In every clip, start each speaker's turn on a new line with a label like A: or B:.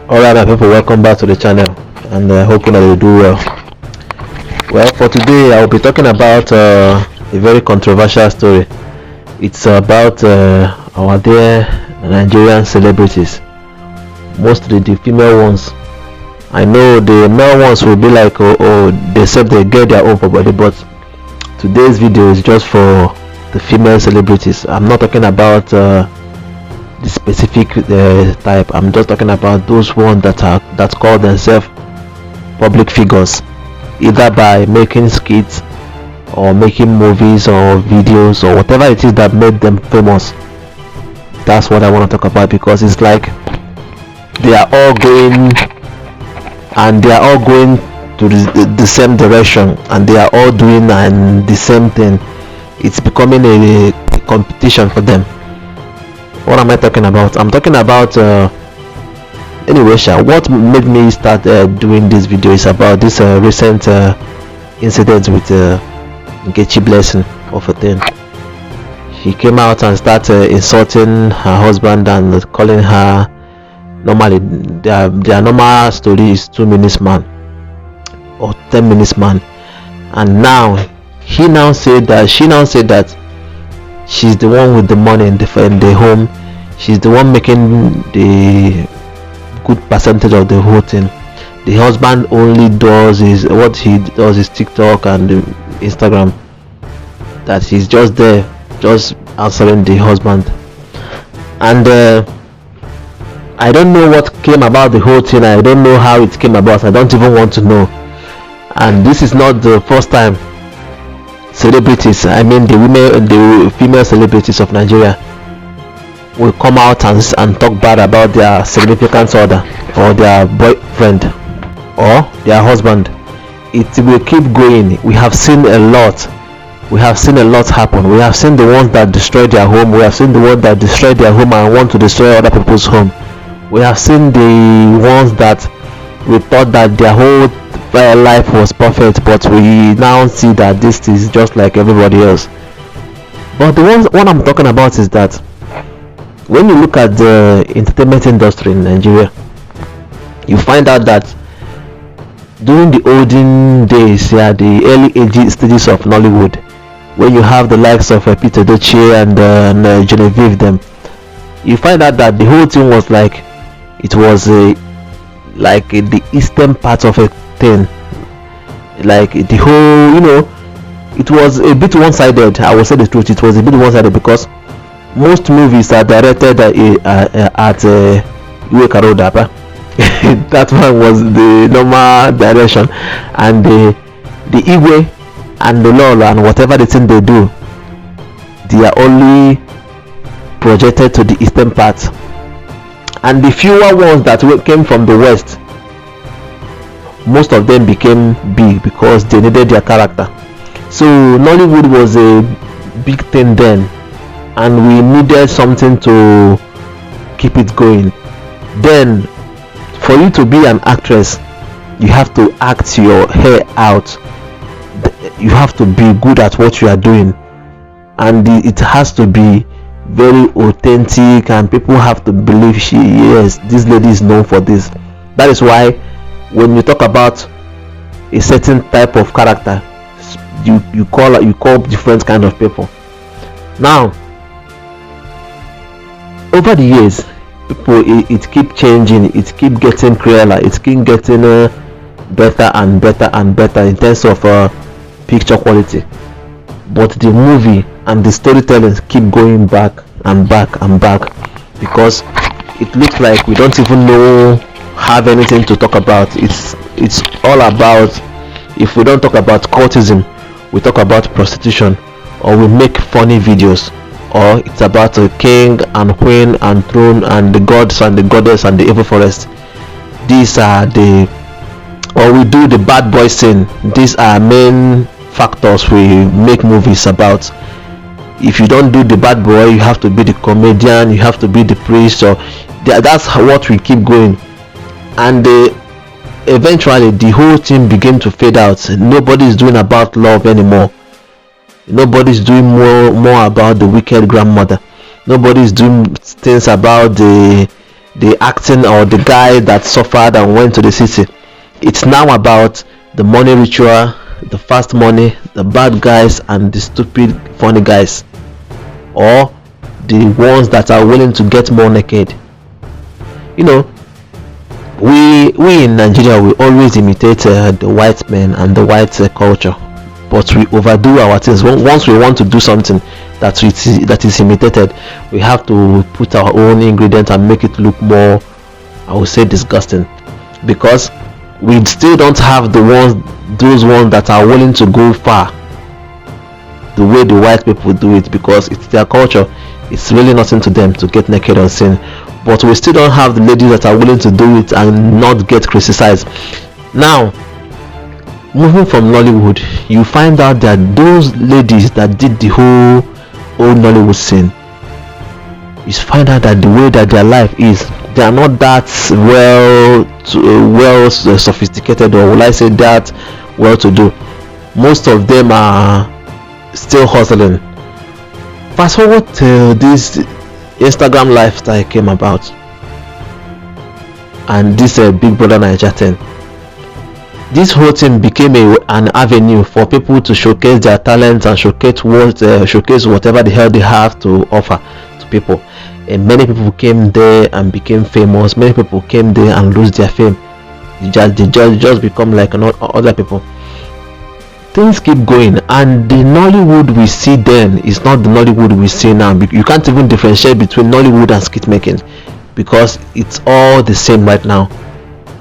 A: Alright, my people, welcome back to the channel, and hoping that you do well. Well, for today, I will be talking about a very controversial story. It's about our dear Nigerian celebrities, mostly the female ones. I know the male ones will be like, oh, they said they get their own body, but today's video is just for the female celebrities. I'm not talking about the specific type. I'm just talking about those ones that call themselves public figures, either by making skits or making movies or videos or whatever it is that made them famous. That's what I want to talk about, because it's like they are all going to the same direction, and they are all doing the same thing. It's becoming a competition for them. What am I talking about? I'm talking about anyway, what made me start doing this video is about this recent incident with Nkechi blessing of a thing. She came out and started insulting her husband and calling her, normally their normal story is 2 minutes man or 10 minutes man, and now she now said that she's the one with the money in the home. She's the one making the good percentage of the whole thing. The husband only does is TikTok and Instagram. That he's just there, just answering the husband. And I don't know what came about the whole thing. I don't know how it came about. I don't even want to know. And this is not the first time celebrities, I mean the female celebrities of Nigeria, will come out and talk bad about their significant other or their boyfriend or their husband. It will keep going. We have seen a lot happen. We have seen the ones that destroyed their home. We have seen the ones that destroyed their home and want to destroy other people's home. We have seen the ones that we thought that their whole life was perfect, but we now see that this is just like everybody else. But the one I'm talking about is that when you look at the entertainment industry in Nigeria, you find out that during the olden days, the early stages of Nollywood, when you have the likes of Peter Doche and Genevieve, them, you find out that the whole thing was like, it was like the eastern part of a thing, like the whole, it was a bit one-sided. I will say the truth, it was a bit one-sided, because most movies are directed at Iwe Karodapa. That one was the normal direction, and the Iwe and the Lolo and whatever the thing they do, they are only projected to the eastern part, and the fewer ones that came from the west, most of them became big because they needed their character. So Nollywood was a big thing then, and we needed something to keep it going. Then for you to be an actress, you have to act your hair out. You have to be good at what you are doing, and it has to be very authentic, and people have to believe yes, this lady is known for this. That is why when you talk about a certain type of character, you call different kind of people. Now over the years, people, it keep changing, it keep getting clearer, it keep getting better and better and better in terms of picture quality, but the movie and the storytelling keep going back and back and back, because it looks like we don't even have anything to talk about. It's all about, if we don't talk about cultism, we talk about prostitution, or we make funny videos, or it's about a king and queen and throne and the gods and the goddess and the evil forest. These are or we do the bad boy scene. These are main factors we make movies about. If you don't do the bad boy, you have to be the comedian, you have to be the priest, or that's what we keep going. And eventually the whole thing begin to fade out. Nobody is doing about love anymore. Nobody's doing more about the wicked grandmother. Nobody's doing things about the the acting or the guy that suffered and went to the city. It's now about the money ritual, the fast money, the bad guys, and the stupid funny guys, or the ones that are willing to get more naked. You know, we in Nigeria, we always imitate the white men and the white culture, but we overdo our things. Once we want to do something that is imitated, we have to put our own ingredient and make it look more, I would say, disgusting, because we still don't have those ones that are willing to go far the way the white people do it, because it's their culture. It's really nothing to them to get naked on scene, but we still don't have the ladies that are willing to do it and not get criticized. Now, moving from Nollywood, you find out that those ladies that did the whole old Nollywood scene, you find out that the way that their life is, they are not that well sophisticated, or will I say that well to do. Most of them are still hustling. Fast forward till this Instagram lifestyle came about, and this Big Brother Naija thing. This whole thing became an avenue for people to showcase their talents and showcase whatever the hell they have to offer to people. And many people came there and became famous. Many people came there and lose their fame. They just become like other people. Things keep going, and the Nollywood we see then is not the Nollywood we see now. You can't even differentiate between Nollywood and skit making, because it's all the same right now.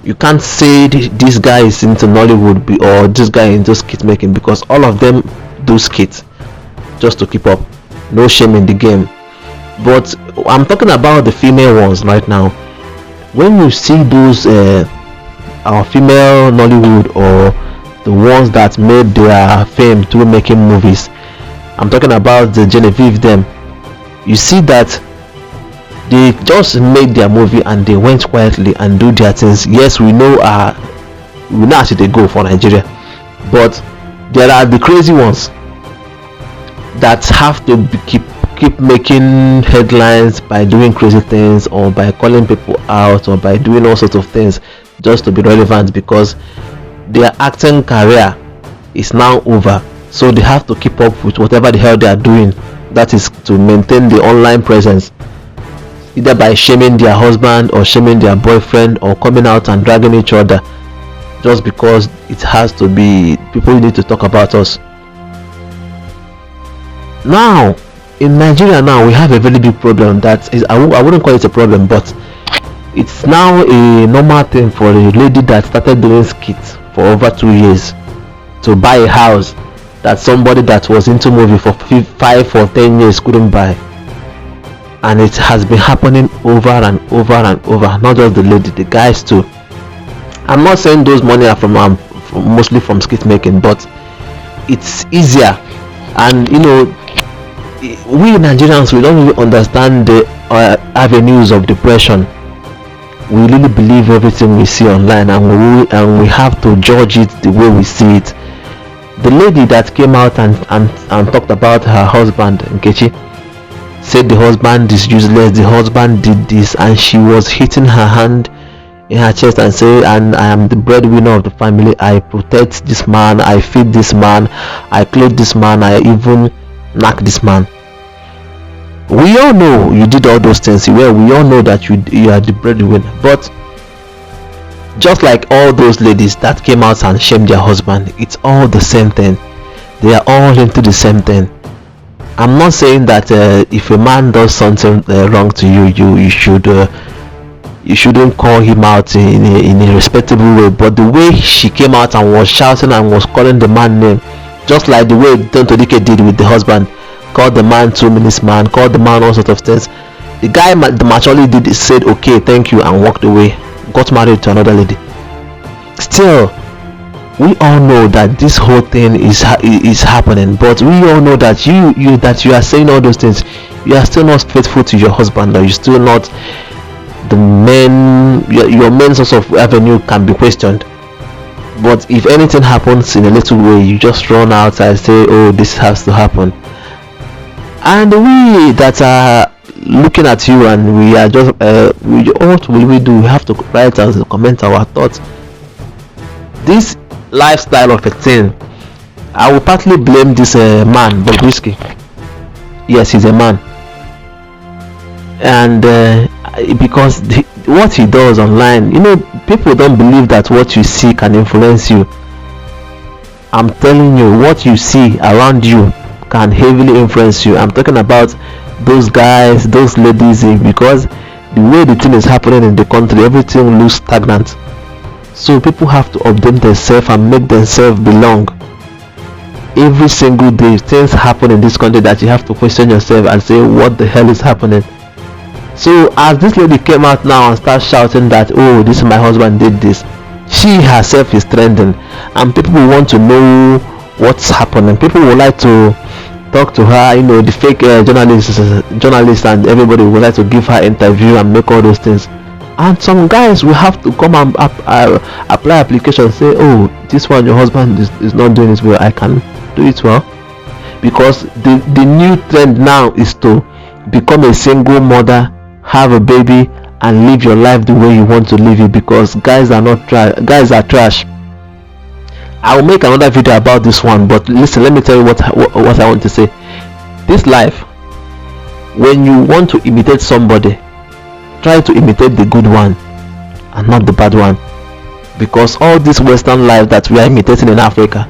A: You can't say this guy is into Nollywood or this guy into skit making, because all of them do skits just to keep up. No shame in the game. But I'm talking about the female ones right now. When you see those our female Nollywood, or the ones that made their fame through making movies, I'm talking about the Genevieve them, you see that they just made their movie and they went quietly and do their things. Yes, we know actually they go for Nigeria, but there are the crazy ones that have to keep making headlines by doing crazy things, or by calling people out, or by doing all sorts of things just to be relevant, because their acting career is now over, so they have to keep up with whatever the hell they are doing, that is to maintain the online presence, either by shaming their husband or shaming their boyfriend, or coming out and dragging each other just because it has to be, people need to talk about us. Now in Nigeria, now we have a very big problem that is, I wouldn't call it a problem, but it's now a normal thing for a lady that started doing skits for over 2 years to buy a house that somebody that was into movie for 5 or 10 years couldn't buy. And it has been happening over and over and over. Not just the lady, the guys too. I'm not saying those money are from mostly from skit making, but it's easier. And you know, we Nigerians, we don't really understand the avenues of depression. We really believe everything we see online, and we have to judge it the way we see it. The lady that came out and talked about her husband, Nkechi, said the husband is useless, the husband did this, and she was hitting her hand in her chest and say, and I am the breadwinner of the family, I protect this man, I feed this man, I clothe this man, I even knock this man. We all know you did all those things. Well, we all know that you are the breadwinner, but just like all those ladies that came out and shamed their husband, it's all the same thing. They are all into the same thing. I'm not saying that if a man does something wrong to you, you shouldn't call him out in a respectable way, but the way she came out and was shouting and was calling the man name, just like the way Don Todike did with the husband, called the man 2 minutes man, called the man all sorts of things. The guy maturely did it, said okay, thank you, and walked away, got married to another lady. Still, we all know that this whole thing is happening, but we all know that you are saying all those things, you are still not faithful to your husband, or you still not the men. Your main source of revenue can be questioned. But if anything happens in a little way, you just run out and say, oh, this has to happen. And we that are looking at you and we are just what will we do? We have to write and comment our thoughts. This lifestyle of a thing, I will partly blame this man, Bobrisky. Yes, he's a man, and because what he does online, people don't believe that what you see can influence you. I'm telling you, what you see around you can heavily influence you. I'm talking about those guys, those ladies, because the way the thing is happening in the country, everything looks stagnant. So people have to update themselves and make themselves belong. Every single day things happen in this country that you have to question yourself and say, what the hell is happening? So as this lady came out now and started shouting that, oh, this is my husband did this, she herself is trending, and people want to know what's happening. People would like to talk to her, the fake journalists and everybody would like to give her interview and make all those things. And some guys will have to come and apply application, say, oh, this one your husband is not doing it well, I can do it well. Because the new trend now is to become a single mother, have a baby, and live your life the way you want to live it, because guys are trash. I will make another video about this one, but listen, let me tell you what I want to say. This life, when you want to imitate somebody, try to imitate the good one and not the bad one, because all this Western life that we are imitating in Africa,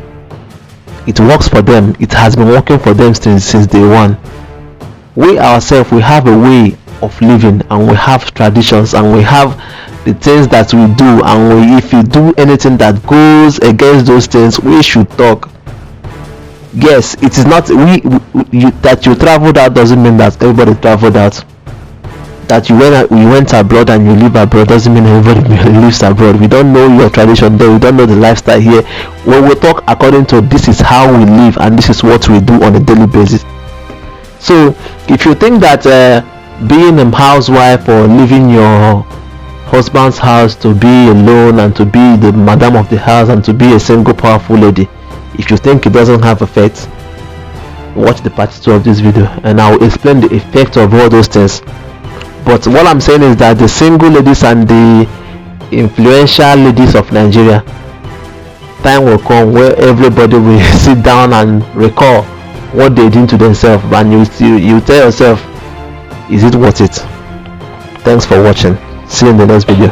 A: it works for them. It has been working for them since day one. We ourselves, we have a way of living, and we have traditions, and we have the things that we do, and if you do anything that goes against those things, we should talk. Yes, it is not that you traveled out doesn't mean that everybody traveled out. That you went abroad and you live abroad doesn't mean everybody lives abroad. We don't know your tradition there, we don't know the lifestyle here. When we talk according to this is how we live and this is what we do on a daily basis. So if you think that being a housewife or leaving your husband's house to be alone and to be the madam of the house and to be a single powerful lady, if you think it doesn't have effect, watch the part 2 of this video and I will explain the effect of all those things. But what I'm saying is that the single ladies and the influential ladies of Nigeria, time will come where everybody will sit down and recall what they did to themselves, and you tell yourself, is it worth it? Thanks for watching. See you in the next video.